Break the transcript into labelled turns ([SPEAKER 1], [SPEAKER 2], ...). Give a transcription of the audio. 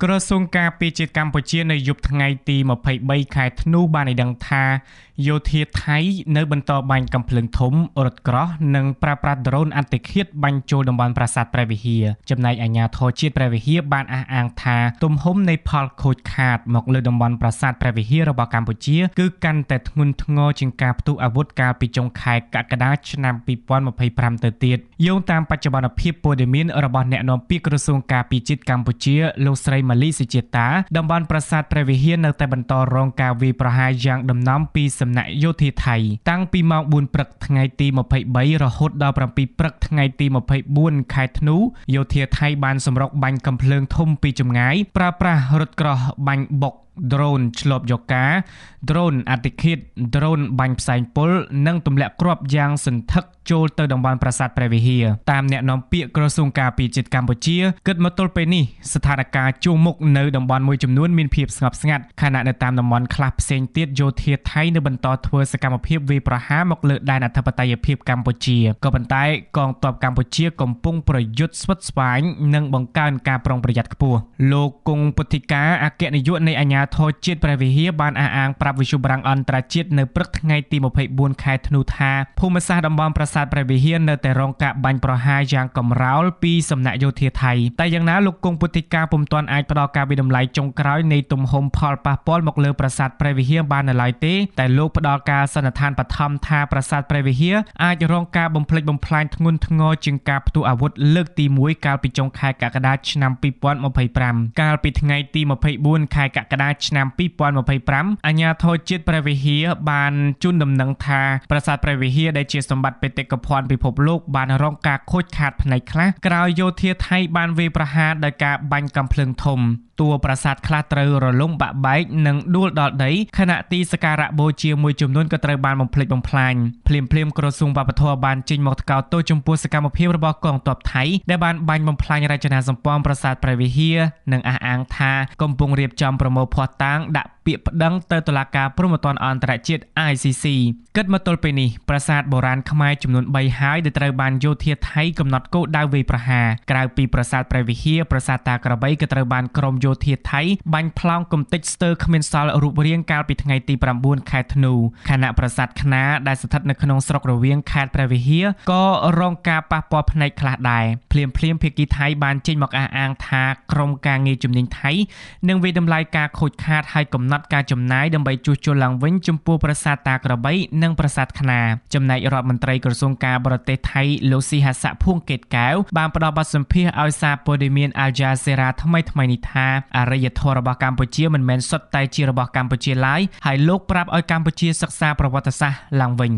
[SPEAKER 1] ក្រសួងការពារជាតិកម្ពុជានៅយប់ថ្ងៃទី23ខែធ្នូបានឲ្យដឹងថាយោធាថៃនៅបន្តបាញ់កាំភ្លើងធំរថក្រោះនិងប្រើប្រាស់ដ្រូនអន្តរជាតិបាញ់ចូលតំបន់ប្រាសាទព្រះវិហារចំណែកអាជ្ញាធរជាតិព្រះវិហារបានអះអាងថាទំហំនៃផលខូចខាតមកលើតំបន់ប្រាសាទព្រះវិហាររបស់កម្ពុជាគឺកាន់តែធ្ងន់ធ្ងរជាងការផ្ទុះអាវុធកាលពីចុងខែកក្កដាឆ្នាំ2025ទៅទៀតយោងតាមបច្ចុប្បន្នភាពព័ត៌មានរបស់អ្នកនាំពាក្យក្រសួងការពារជាតិកម្ពុជាលោកស្រីម៉ាលីសុជាតាតំបន់ប្រាសាទព្រះវិហារនៅតែបន្តរងការវាយប្រហារយ៉ាងដំណំពីសំណាក់យោធាថៃតាំងពីម៉ោង4ព្រឹកថ្ងៃទី23រហូតដល់7ព្រឹកថ្ងៃទី24ខែធ្នូយោធាថៃបានសម្រុកបាញ់កាំភ្លើងធំពីចម្ងាយប្រើប្រាស់រថក្រោះបាញ់បុកដ្រូនឆ្លប់យកការដ្រូនអតិឃាតដ្រូនបាញ់ផ្សែងពុលនិងទម្លាក់គ្រាប់យ៉ាងសន្ធឹកចូលទៅតំបន់ប្រាសាទព្រះវិហារតាមអ្នកនាំពាក្យក្រសួងការពារជាតិកម្ពុជាគិតមកទល់ពេលនេះស្ថានភាពជួរមុខនៅតំបន់មួយចំនួនមានភាពស្ងប់ស្ងាត់ខណៈនៅតាមតំបន់ខ្លះផ្សេងទៀតយោធាថៃនៅបន្តធ្វើសកម្មភាពវាយប្រហារមកលើដែនអធិបតេយ្យភាពកម្ពុជាក៏ប៉ុន្តែកងទ័ពកម្ពុជាកំពុងប្រយុទ្ធស្វិតស្វាញនិងបង្កើនការប្រុងប្រយ័ត្នខ្ពស់លោកគង់ពុទ្ធិកាអគ្គនាយកនៃអាជ្ញាធរជាតិព្រះវិហារបានអះអាងប្រាប់វិទ្យុបារាំងអន្តរជាតិនៅព្រឹកថ្ងៃទី24ខែធ្នូថាភូមិសាស្ត្រតំបន់ប្រាសាទព្រះវិហារនៅតែរងការបាញ់ប្រហារយ៉ាងកំរោលពីសំណាក់យោធាថៃតែយ៉ាងណាលោកគង់ពុទ្ធិកាពុំទាន់អាចផ្ដល់ការវិដំឡៃចុងក្រោយនៃទំហំផលប៉ះពាល់មកលើប្រាសាទព្រះវិហារបាននៅឡើយទេតែលោកផ្ដល់ការសន្និដ្ឋានបឋមថាប្រាសាទព្រះវិហារអាចរងការបំផ្លិចបំផ្លាញធ្ងន់ធ្ងរជាងការផ្ទុះអាវុធលើកទី1កាលពីចុងខែកក្កដាឆ្នាំ2025កាលពីថ្ងៃទី24ខែកក្កដាឆ្នាំ2025អាជ្ញាធរជាតិព្រះវិហារបានជូនដំណឹងថាប្រាសាទព្រះវិហារដែលជាសម្បត្តិបេតិកភណ្ឌពិភពលោកបានរងការខូចខាតផ្នែកខ្លះក្រោយយោធាថៃបានវាយប្រហារដោយការបាញ់កាំភ្លើងធំតួប្រាសាទខ្លះត្រូវរលំបាក់បែកនិងដួលដល់ដីខណៈទីសក្ការៈបូជាមួយចំនួនក៏ត្រូវបានបំផ្លិចបំផ្លាញភ្លាមក្រសួងវប្បធម៌បានចេញមកថ្កោលទោសចំពោះសកម្មភាពរបស់កងទ័ពថៃដែលបានបាញ់បំផ្លាញរចនាសម្ព័ន្ធប្រាសាទព្រះវិហារនិងអះអាងថាកំពុងរៀបចំប្រមូលភស្តុតាងដាក់ពាក្យប្តឹងទៅតុលាការព្រហ្មទណ្ឌអន្តរជាតិ ICC គិតមកទល់ពេលនេះប្រាសាទបុរាណខ្មែរចំនួន3ហើយដែលត្រូវបានយោធាថៃកំណត់គោលដៅវាយប្រហារក្រៅពីប្រាសាទព្រះវិហារប្រាសាទតាក្របីក៏ត្រូវបានក្រុមយោធាថៃបាញ់ផ្លោងកំទេចស្ទើរគ្មានសល់រូបរាងកាលពីថ្ងៃទី9ខែធ្នូខណៈប្រាសាទខ្នារដែលស្ថិតនៅក្នុងស្រុករវៀងខេត្តព្រះវិហារក៏រងការប៉ះពាល់ផ្នែកខ្លះដែរភ្លាមភាគីថៃបានចេញមកអះអាងថាក្រុមការងារជំនាញថៃនឹងវិដំឡៃការខូចខាតហើយកំណត់ការចំណាយដើម្បីជួសជុលឡើងវិញចំពោះប្រាសាទតាក្របីនិងប្រាសាទខ្នារចំណែករដ្ឋមន្ត្រីក្រសួងការបរទេសថៃលោកស៊ីហាសាក់ភួងកេតកែវបានផ្ដល់បទសម្ភាសន៍ឲ្យសារព័ត៌មាន Al Jazeera ថ្មីនេះថាអរិយធម៌របស់កម្ពុជាមិនមែនសុទ្ធតែជារបស់កម្ពុជាឡើយហើយលោកប្រាប់ឲ្យកម្ពុជាសិក្សាប្រវត្តិសាស្ត្រឡើងវិញ